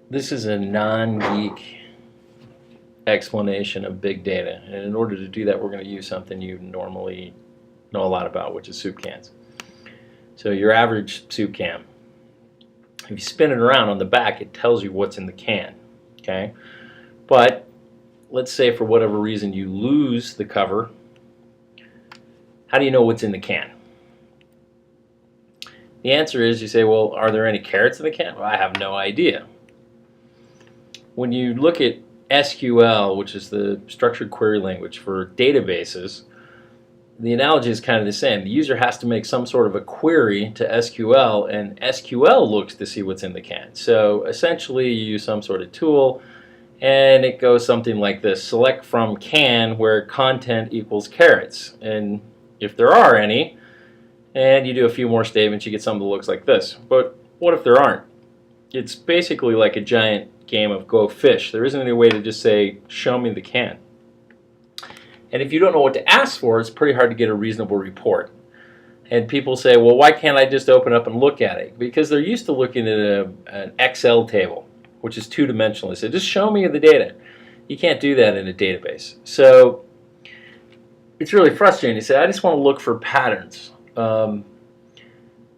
This is a non-geek explanation of big data. And in order to do that, we're going to use something you normally know a lot about, which is soup cans. So your average soup can, if you spin it around on the back, it tells you what's in the can. Okay? But let's say for whatever reason you lose the cover. How do you know what's in the can? The answer is, you say, well, are there any carrots in the can? Well, I have no idea. When you look at SQL, which is the structured query language for databases, the analogy is kind of the same. The user has to make some sort of a query to SQL, and SQL looks to see what's in the can. So essentially, you use some sort of tool, and it goes something like this. Select from can where content equals carrots. And if there are any, and you do a few more statements, you get something that looks like this. But what if there aren't? It's basically like a giant game of go fish. There isn't any way to just say, show me the can. And if you don't know what to ask for, it's pretty hard to get a reasonable report. And people say, well, why can't I just open up and look at it? Because they're used to looking at an Excel table, which is two-dimensional. They say, just show me the data. You can't do that in a database. So it's really frustrating. You say, I just want to look for patterns.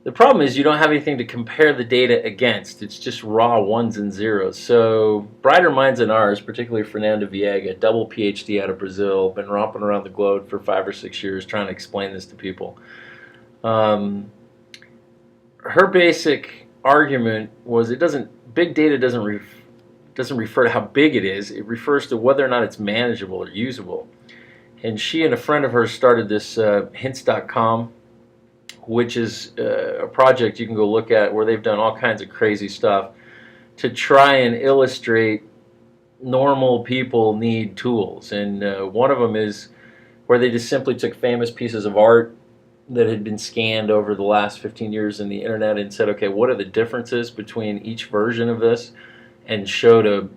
The problem is you don't have anything to compare the data against. It's just raw ones and zeros. So brighter minds than ours, particularly Fernanda Viega, double PhD out of Brazil, been romping around the globe for 5 or 6 years trying to explain this to people. Her basic argument was big data doesn't refer to how big it is. It refers to whether or not it's manageable or usable. And she and a friend of hers started this hints.com, which is a project you can go look at where they've done all kinds of crazy stuff to try and illustrate normal people need tools. And one of them is where they just simply took famous pieces of art that had been scanned over the last 15 years in the internet and said, okay, what are the differences between each version of this, and showed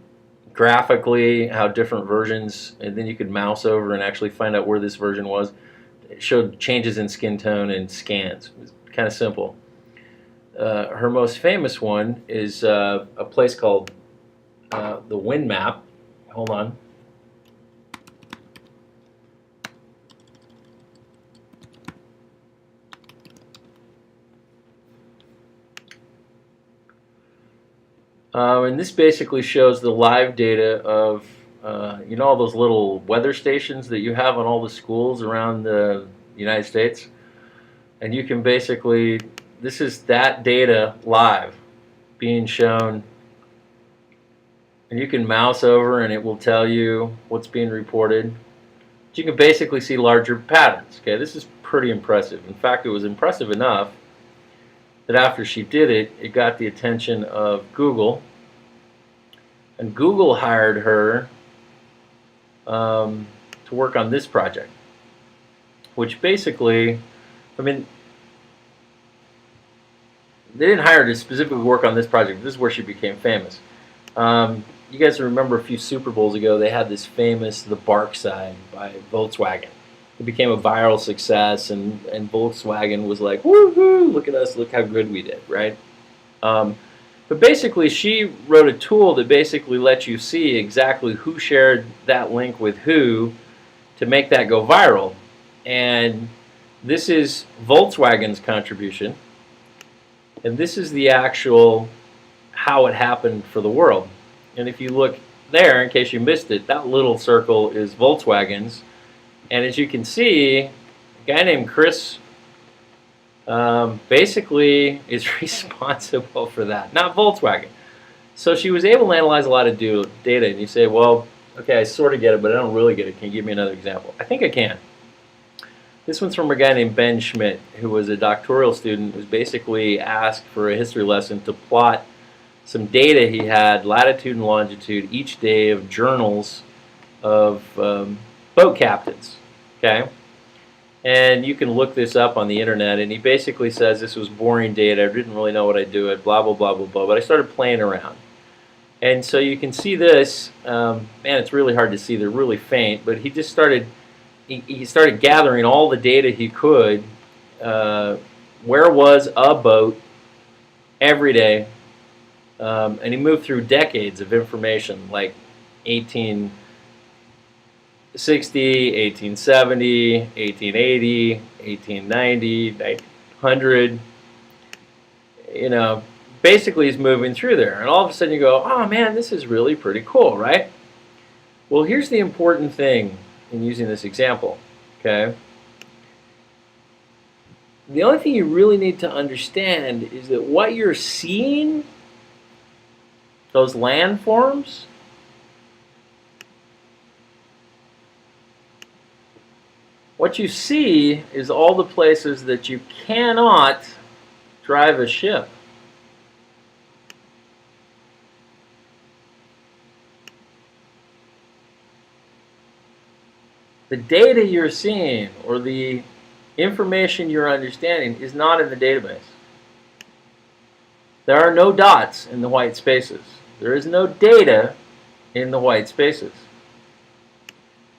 graphically how different versions, and then you could mouse over and actually find out where this version was. It showed changes in skin tone and scans. It was kind of simple. Her most famous one is a place called the Wind Map. Hold on. And this basically shows the live data of you know all those little weather stations that you have on all the schools around the United States? And you can basically, this is that data live being shown, and you can mouse over and it will tell you what's being reported. But you can basically see larger patterns. Okay, this is pretty impressive. In fact, it was impressive enough that after she did it, it got the attention of Google, and Google hired her to work on this project, which basically, I mean, they didn't hire her to specifically work on this project. This is where she became famous. You guys remember a few Super Bowls ago, they had this famous The Bark Side by Volkswagen. It became a viral success, and Volkswagen was like, woohoo, look at us, look how good we did, right? But basically, she wrote a tool that basically lets you see exactly who shared that link with who to make that go viral. And this is Volkswagen's contribution, and this is the actual how it happened for the world. And if you look there, in case you missed it, that little circle is Volkswagen's. And as you can see, a guy named Chris basically is responsible for that, not Volkswagen. So she was able to analyze a lot of data, and you say, well, okay, I sort of get it, but I don't really get it. Can you give me another example? I think I can. This one's from a guy named Ben Schmidt, who was a doctoral student who was basically asked for a history lesson to plot some data he had, latitude and longitude, each day of journals of boat captains. Okay? And you can look this up on the internet, and he basically says this was boring data, I didn't really know what I'd do it, blah, blah, blah, blah, blah, but I started playing around. And so you can see this, man, it's really hard to see, they're really faint, but he just started, he started gathering all the data he could, where was a boat every day, And he moved through decades of information, like 1860, 1870, 1880, 1890, 1900. You know, basically he's moving through there. And all of a sudden you go, oh man, this is really pretty cool, right? Well, here's the important thing in using this example, okay? The only thing you really need to understand is that what you're seeing, those landforms, what you see is all the places that you cannot drive a ship. The data you're seeing or the information you're understanding is not in the database. There are no dots in the white spaces. There is no data in the white spaces.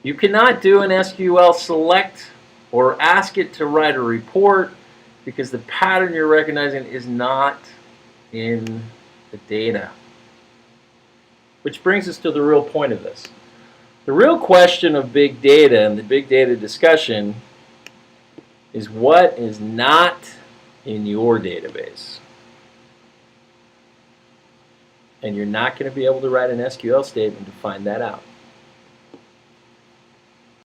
You cannot do an SQL select or ask it to write a report because the pattern you're recognizing is not in the data. Which brings us to the real point of this. The real question of big data and the big data discussion is what is not in your database. And you're not going to be able to write an SQL statement to find that out.